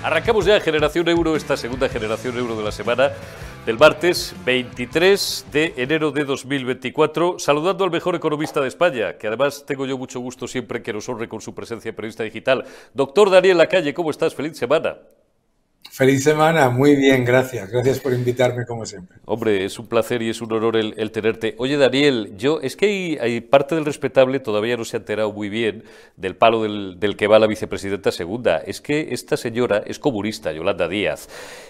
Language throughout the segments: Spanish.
Arrancamos ya Generación Euro, esta segunda Generación Euro de la semana del martes 23 de enero de 2024, saludando al mejor economista de España, que además tengo yo mucho gusto siempre que nos honre con su presencia en Periodista Digital. Doctor Daniel Lacalle, ¿cómo estás? Feliz semana. Feliz semana, muy bien, gracias. Gracias por invitarme como siempre. Hombre, es un placer y es un honor el tenerte. Oye, Daniel, es que hay parte del respetable todavía no se ha enterado muy bien del palo del que va la vicepresidenta segunda. Es que esta señora es comunista, Yolanda Díaz,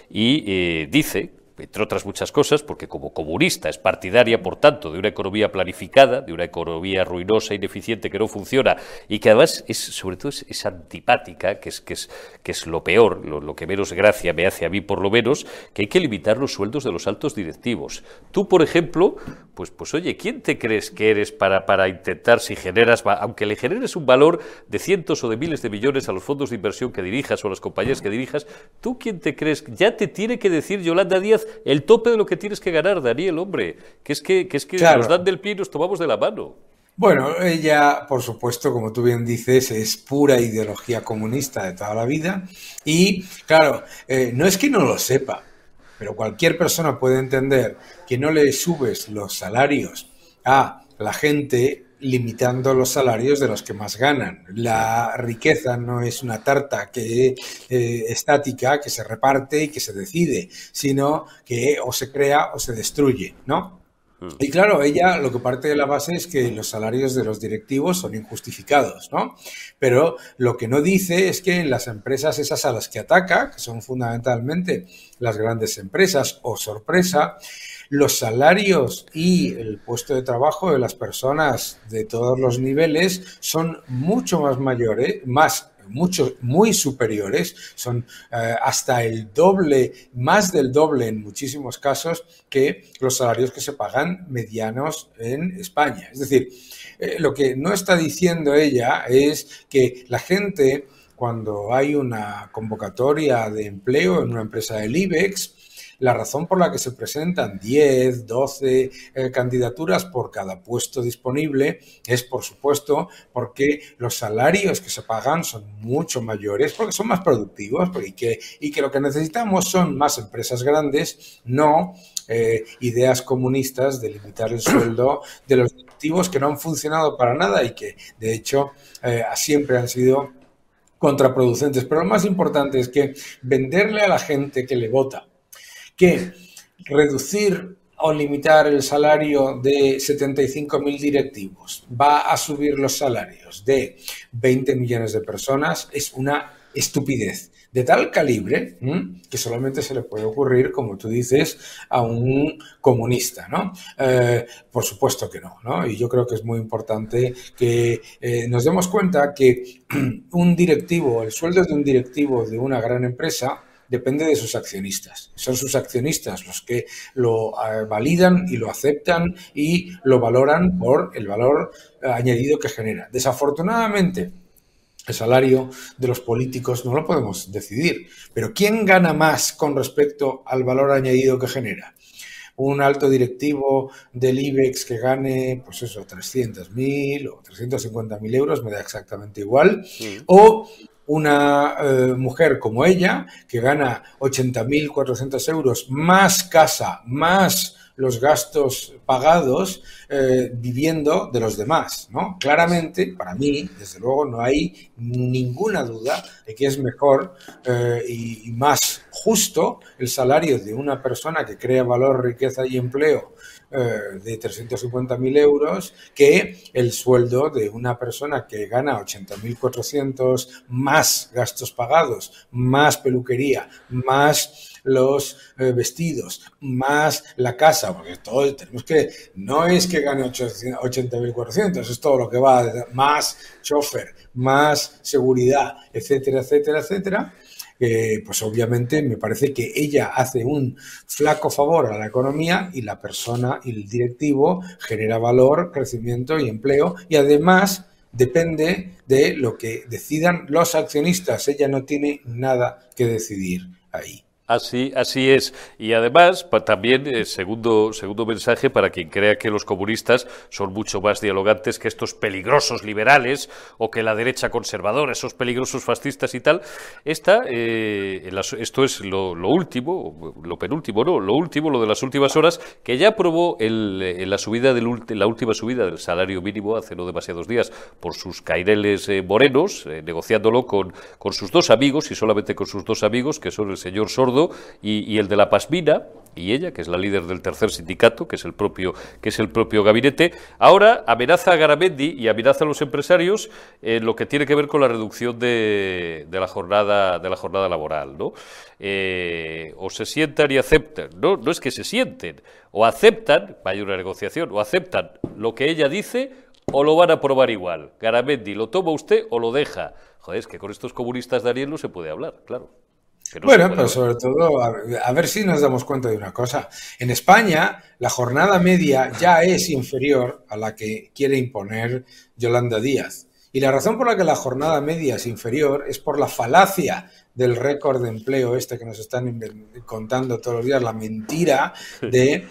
y dice, entre otras muchas cosas, porque como comunista es partidaria, por tanto, de una economía planificada, de una economía ruinosa, ineficiente, que no funciona y que además sobre todo es antipática, que es lo peor, lo que menos gracia me hace a mí por lo menos, que hay que limitar los sueldos de los altos directivos. Tú, por ejemplo, pues oye, ¿quién te crees que eres para intentar, si generas, aunque le generes un valor de cientos o de miles de millones a los fondos de inversión que dirijas o a las compañías que dirijas, tú quién te crees? Ya te tiene que decir Yolanda Díaz el tope de lo que tienes que ganar, Daniel, hombre, que es que claro, nos dan del pie y nos tomamos de la mano. Bueno, ella, por supuesto, como tú bien dices, es pura ideología comunista de toda la vida y, claro, no es que no lo sepa, pero cualquier persona puede entender que no le subes los salarios a la gente limitando los salarios de los que más ganan. La riqueza no es una tarta estática que se reparte y que se decide, sino que o se crea o se destruye, ¿no? Y claro, ella lo que parte de la base es que los salarios de los directivos son injustificados, ¿no? Pero lo que no dice es que en las empresas esas a las que ataca, que son fundamentalmente las grandes empresas, o sorpresa, los salarios y el puesto de trabajo de las personas de todos los niveles son mucho más mayores, muy superiores, son hasta el doble, más del doble en muchísimos casos que los salarios que se pagan medianos en España. Es decir, lo que no está diciendo ella es que la gente, cuando hay una convocatoria de empleo en una empresa del IBEX, la razón por la que se presentan 10, 12 candidaturas por cada puesto disponible es, por supuesto, porque los salarios que se pagan son mucho mayores, porque son más productivos y que lo que necesitamos son más empresas grandes, no ideas comunistas de limitar el sueldo de los directivos que no han funcionado para nada y que, de hecho, siempre han sido contraproducentes. Pero lo más importante es que venderle a la gente que le vota que reducir o limitar el salario de 75.000 directivos va a subir los salarios de 20 millones de personas es una estupidez de tal calibre que solamente se le puede ocurrir, como tú dices, a un comunista, ¿no? Por supuesto que no, ¿no? Y yo creo que es muy importante que nos demos cuenta que un directivo, el sueldo de un directivo de una gran empresa depende de sus accionistas. Son sus accionistas los que lo validan y lo aceptan y lo valoran por el valor añadido que genera. Desafortunadamente, el salario de los políticos no lo podemos decidir, pero ¿quién gana más con respecto al valor añadido que genera? Un alto directivo del IBEX que gane, pues eso, 300.000 o 350.000 euros, me da exactamente igual, o una mujer como ella, que gana 80.400 euros, más casa, más los gastos pagados, viviendo de los demás, ¿no? Claramente, para mí, desde luego, no hay ninguna duda de que es mejor y más justo el salario de una persona que crea valor, riqueza y empleo de 350.000 euros que el sueldo de una persona que gana 80.400 más gastos pagados, más peluquería, más los vestidos, más la casa, porque todo tenemos que, no es que gane 80.400, es todo lo que va, más chofer, más seguridad, etcétera, etcétera, etcétera. Pues obviamente me parece que ella hace un flaco favor a la economía y la persona y el directivo genera valor, crecimiento y empleo y además depende de lo que decidan los accionistas. Ella no tiene nada que decidir ahí. Así es. Y además, también, segundo mensaje para quien crea que los comunistas son mucho más dialogantes que estos peligrosos liberales o que la derecha conservadora, esos peligrosos fascistas y tal. Esto es lo último, lo penúltimo, no, lo último, lo de las últimas horas, que ya aprobó la última subida del salario mínimo hace no demasiados días por sus caireles morenos, negociándolo con sus dos amigos, y solamente con sus dos amigos, que son el señor Sordo y el de la Pasmina, y ella, que es la líder del tercer sindicato, que es el propio gabinete. Ahora amenaza a Garamendi y amenaza a los empresarios en lo que tiene que ver con la reducción de la jornada laboral, ¿no? O se sientan y aceptan. No es que se sienten, o aceptan, hay una negociación, o aceptan lo que ella dice, o lo van a aprobar igual. Garamendi, ¿lo toma usted o lo deja? Joder, es que con estos comunistas, Daniel, no se puede hablar, claro. Bueno, pero sobre todo, a ver si nos damos cuenta de una cosa. En España, la jornada media ya es inferior a la que quiere imponer Yolanda Díaz. Y la razón por la que la jornada media es inferior es por la falacia del récord de empleo que nos están contando todos los días, la mentira de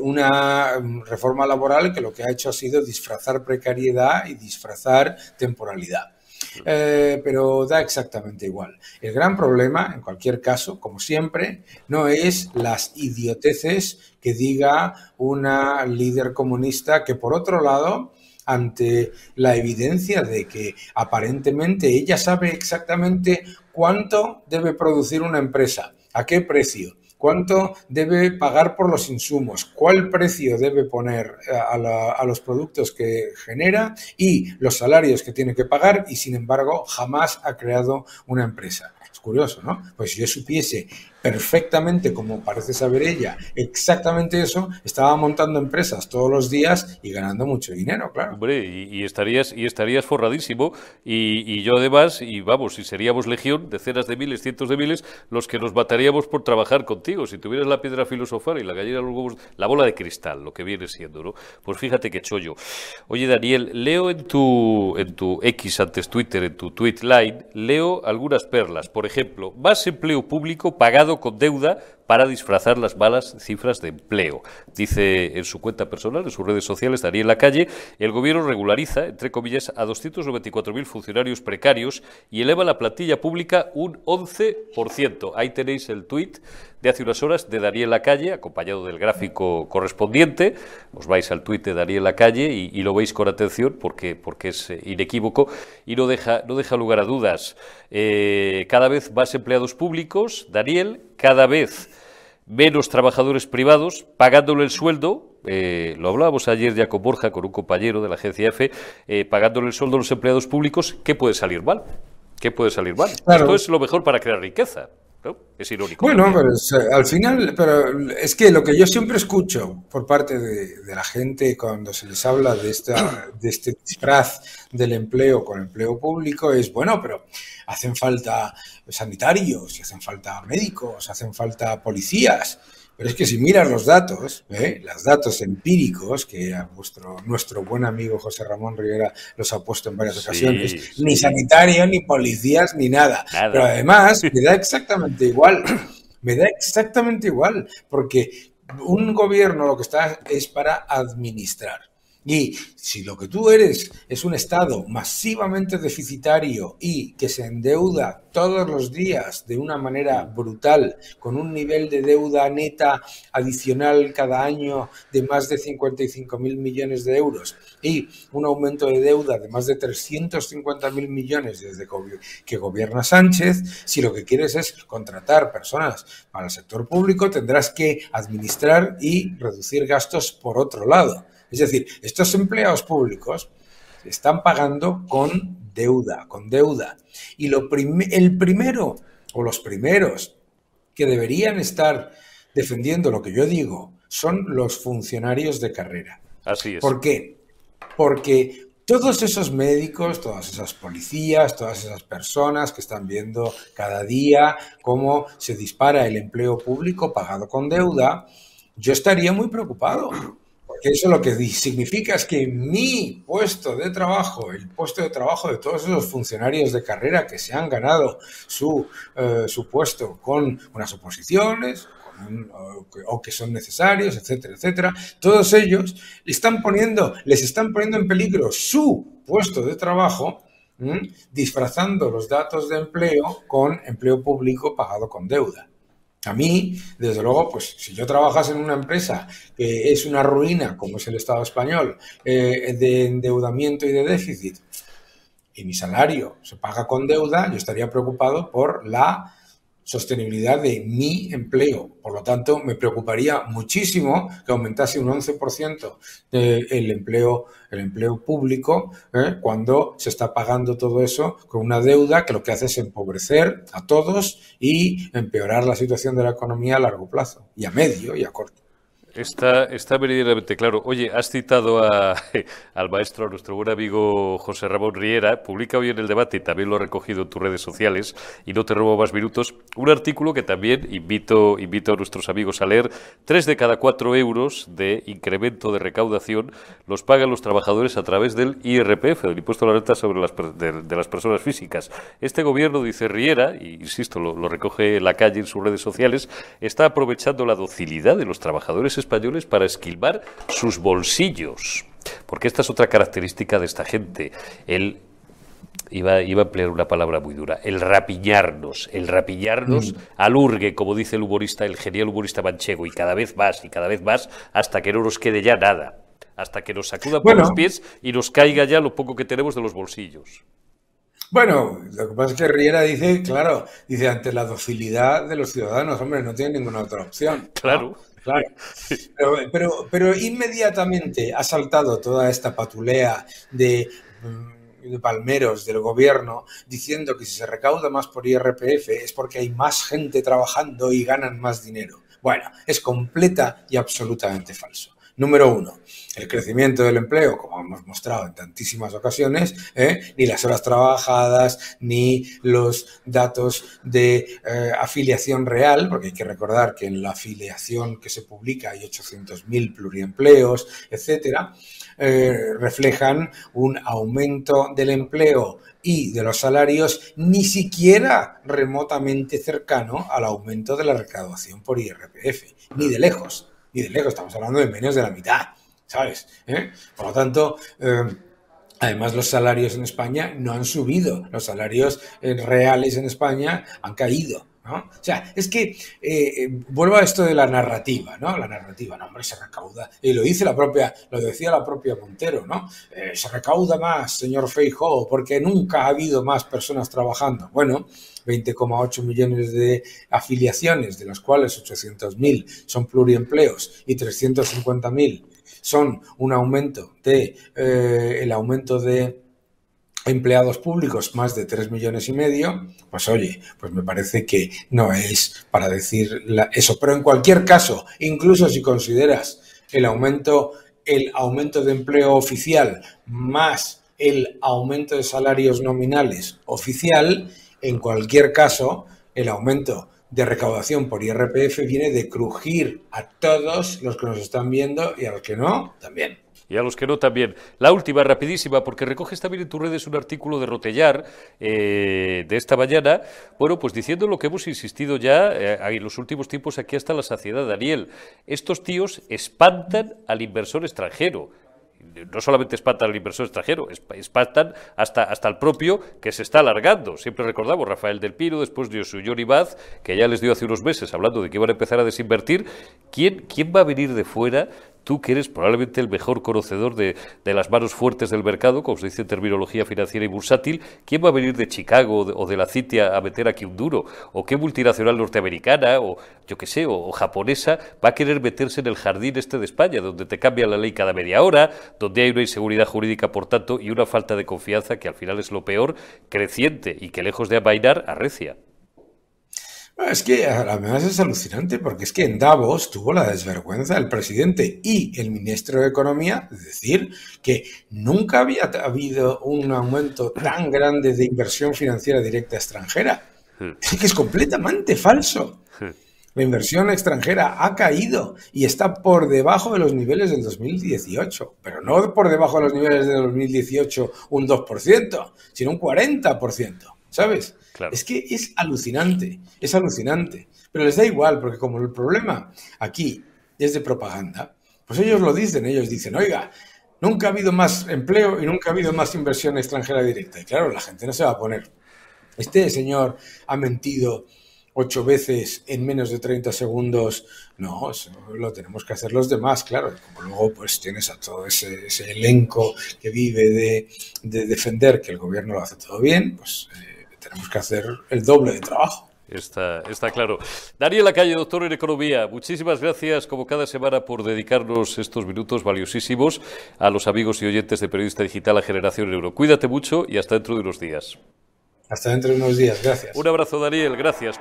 una reforma laboral que lo que ha hecho ha sido disfrazar precariedad y disfrazar temporalidad. Pero da exactamente igual. El gran problema, en cualquier caso, como siempre, no es las idioteces que diga una líder comunista que, por otro lado, ante la evidencia de que aparentemente ella sabe exactamente cuánto debe producir una empresa, a qué precio, cuánto debe pagar por los insumos, cuál precio debe poner a los productos que genera y los salarios que tiene que pagar, y sin embargo jamás ha creado una empresa. Es curioso, ¿no? Pues si yo supiese perfectamente, como parece saber ella, exactamente eso, estaba montando empresas todos los días y ganando mucho dinero, claro. Hombre, y estarías forradísimo, y yo además, y vamos, si seríamos legión, decenas de miles, cientos de miles, los que nos mataríamos por trabajar contigo, si tuvieras la piedra filosofal y la gallina de los huevos, la bola de cristal, lo que viene siendo, ¿no? Pues fíjate qué chollo. Oye, Daniel, leo en tu X, antes Twitter, en tu tweet line, leo algunas perlas. Por ejemplo, más empleo público pagado con deuda para disfrazar las malas cifras de empleo. Dice en su cuenta personal, en sus redes sociales, Daniel Lacalle, el gobierno regulariza, entre comillas, a 294.000 funcionarios precarios y eleva la plantilla pública un 11%. Ahí tenéis el tuit de hace unas horas de Daniel Lacalle, acompañado del gráfico correspondiente. Os vais al tuit de Daniel Lacalle y lo veis con atención porque es inequívoco y no deja lugar a dudas. Cada vez más empleados públicos, Daniel, cada vez menos trabajadores privados pagándole el sueldo. Lo hablábamos ayer ya con Borja, con un compañero de la agencia EFE, pagándole el sueldo a los empleados públicos. ¿Qué puede salir mal? ¿Qué puede salir mal? Claro. Esto es lo mejor para crear riqueza, ¿no? Es irónico. Bueno, pero al final, pero es que lo que yo siempre escucho por parte de la gente cuando se les habla de este disfraz del empleo con empleo público es, bueno, pero hacen falta sanitarios, y hacen falta médicos, hacen falta policías. Pero es que si miras los datos empíricos, que nuestro buen amigo José Ramón Rivera los ha puesto en varias ocasiones, ni sanitarios, ni policías, ni nada. Pero además me da exactamente igual, porque un gobierno lo que está es para administrar. Y si lo que tú eres es un Estado masivamente deficitario y que se endeuda todos los días de una manera brutal, con un nivel de deuda neta adicional cada año de más de 55.000 millones de euros y un aumento de deuda de más de 350.000 millones desde que gobierna Sánchez, si lo que quieres es contratar personas para el sector público, tendrás que administrar y reducir gastos por otro lado. Es decir, estos empleados públicos están pagando con deuda. Y el primero o los primeros que deberían estar defendiendo lo que yo digo son los funcionarios de carrera. Así es. ¿Por qué? Porque todos esos médicos, todas esas policías, todas esas personas que están viendo cada día cómo se dispara el empleo público pagado con deuda, yo estaría muy preocupado. porque eso lo que significa es que mi puesto de trabajo, el puesto de trabajo de todos esos funcionarios de carrera que se han ganado su puesto con unas oposiciones, o que son necesarios, etcétera, etcétera, todos ellos les están poniendo en peligro su puesto de trabajo, disfrazando los datos de empleo con empleo público pagado con deuda. A mí, desde luego, pues si yo trabajase en una empresa que es una ruina, como es el Estado español, de endeudamiento y de déficit, y mi salario se paga con deuda, yo estaría preocupado por la sostenibilidad de mi empleo. Por lo tanto, me preocuparía muchísimo que aumentase un 11% el empleo público cuando se está pagando todo eso con una deuda que lo que hace es empobrecer a todos y empeorar la situación de la economía a largo plazo, y a medio y a corto. Está meridianamente claro. Oye, has citado al maestro, a nuestro buen amigo José Ramón Riera. Publica hoy en El Debate, y también lo ha recogido en tus redes sociales, y no te robo más minutos, un artículo que también invito a nuestros amigos a leer. 3 de cada 4 euros de incremento de recaudación los pagan los trabajadores a través del IRPF, del Impuesto a la Renta sobre de las personas físicas. Este gobierno, dice Riera, y insisto, lo recoge La Calle en sus redes sociales, está aprovechando la docilidad de los trabajadores españoles para esquilmar sus bolsillos. Porque esta es otra característica de esta gente. Iba a emplear una palabra muy dura, el rapiñarnos al hurgue, como dice el genial humorista manchego, y cada vez más, hasta que no nos quede ya nada, hasta que nos sacudan por los pies y nos caiga ya lo poco que tenemos de los bolsillos. Bueno, lo que pasa es que Riera dice, ante la docilidad de los ciudadanos, hombre, no tiene ninguna otra opción. Claro. ¿No? Claro, pero inmediatamente ha saltado toda esta patulea de palmeros del gobierno diciendo que si se recauda más por IRPF es porque hay más gente trabajando y ganan más dinero. Bueno, es completa y absolutamente falso. Número 1, el crecimiento del empleo, como hemos mostrado en tantísimas ocasiones, ni las horas trabajadas, ni los datos de afiliación real, porque hay que recordar que en la afiliación que se publica hay 800.000 pluriempleos, etcétera, reflejan un aumento del empleo y de los salarios ni siquiera remotamente cercano al aumento de la recaudación por IRPF, ni de lejos. Estamos hablando de menos de la mitad, ¿sabes? Por lo tanto, además los salarios en España no han subido, los salarios reales en España han caído, ¿no? O sea, es que vuelvo a esto de la narrativa, ¿no? La narrativa, no, hombre, se recauda, y lo decía la propia Montero, ¿no? Se recauda más, señor Feijóo, porque nunca ha habido más personas trabajando. Bueno, 20,8 millones de afiliaciones, de las cuales 800.000 son pluriempleos y 350.000 son un aumento el aumento de empleados públicos, más de 3,5 millones, pues oye, pues me parece que no es para decir eso. Pero en cualquier caso, incluso si consideras el aumento de empleo oficial más el aumento de salarios nominales oficial, en cualquier caso, el aumento de recaudación por IRPF viene de crujir a todos los que nos están viendo, y a los que no, también. Y a los que no también. La última, rapidísima, porque recoges también en tus redes un artículo de Rotellar de esta mañana, bueno, pues diciendo lo que hemos insistido ya en los últimos tiempos aquí hasta la saciedad, Daniel. Estos tíos espantan al inversor extranjero. No solamente espantan al inversor extranjero, espantan hasta el propio, que se está alargando. Siempre recordamos Rafael del Pino, después dio su Johnny Baz, que ya les dio hace unos meses, hablando de que iban a empezar a desinvertir. ¿Quién va a venir de fuera? Tú, que eres probablemente el mejor conocedor de las manos fuertes del mercado, como se dice en terminología financiera y bursátil, ¿quién va a venir de Chicago o de la City a meter aquí un duro? ¿O qué multinacional norteamericana o yo qué sé, o japonesa va a querer meterse en el jardín este de España, donde te cambia la ley cada media hora, donde hay una inseguridad jurídica, por tanto, y una falta de confianza que al final es lo peor, creciente y que lejos de amainar, arrecia? Es que además es alucinante, porque es que en Davos tuvo la desvergüenza el presidente y el ministro de Economía de decir que nunca había habido un aumento tan grande de inversión financiera directa extranjera. Es que es completamente falso. La inversión extranjera ha caído y está por debajo de los niveles del 2018, pero no por debajo de los niveles del 2018 un 2%, sino un 40%, ¿sabes? Claro. Es que es alucinante, pero les da igual, porque como el problema aquí es de propaganda, pues ellos lo dicen, oiga, nunca ha habido más empleo y nunca ha habido más inversión extranjera directa. Y claro, la gente no se va a poner. Este señor ha mentido 8 veces en menos de 30 segundos. No, eso lo tenemos que hacer los demás, claro. Como luego pues tienes a todo ese elenco que vive de defender que el gobierno lo hace todo bien, pues tenemos que hacer el doble de trabajo. Está claro. Daniel Lacalle, doctor en Economía, muchísimas gracias, como cada semana, por dedicarnos estos minutos valiosísimos a los amigos y oyentes de Periodista Digital a Generación Euro. Cuídate mucho y hasta dentro de unos días. Hasta dentro de unos días, gracias. Un abrazo, Daniel, gracias.